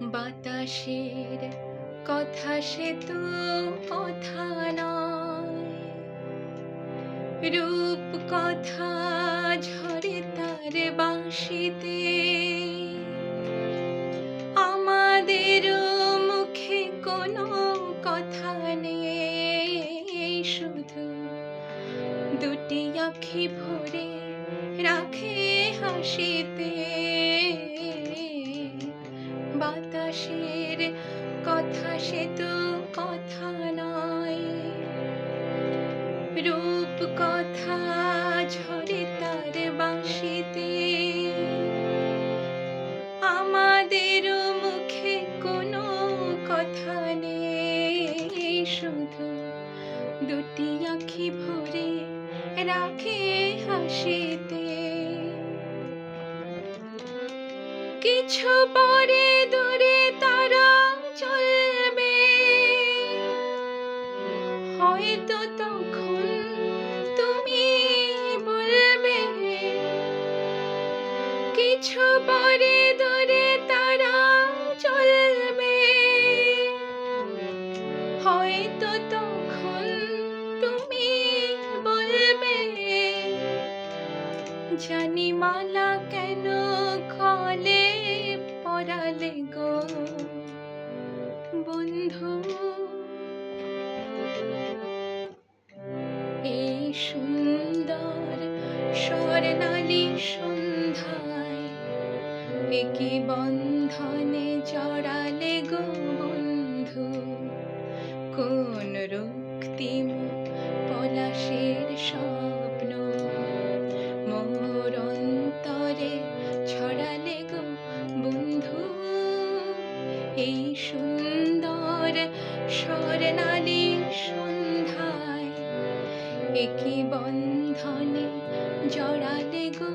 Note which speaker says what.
Speaker 1: বাতাসের কথা সে তো কথা নয়, রূপ কথা ঝরে তার বাঁশিতে। আমাদের মুখে কোনো কথা নেই, শুধু দুটি আঁখি ভরে রাখে হাসিতে। বাতাসের কথা সে তো কথা নয়, রূপ কথা ঝরে তার বাঁশিতে। আমাদের মুখে কোনো কথা নেই, শুধু দুটি আঁখি ভরে রাখে হাসিতে। কিছু পরে দূরে তারা চলবে, হয়তো তখন তুমি বলবে। কিছু পরে দূরে তারা চলবে, হয়তো তখন তুমি বলবে। জানি মালা কেন গলে পরালে গো বন্ধু, এই সুন্দর স্বর্ণালী সন্ধ্যায় একি বন্ধনে জড়ালে গো বন্ধু। কোন রক্তিম পলাশের স্বপ্ন মোর অন্তরে ছড়ালে গো বন্ধু। এই সুন্দর স্বর্ণালী সন্ধ্যায় একি বন্ধনে জড়ালে গো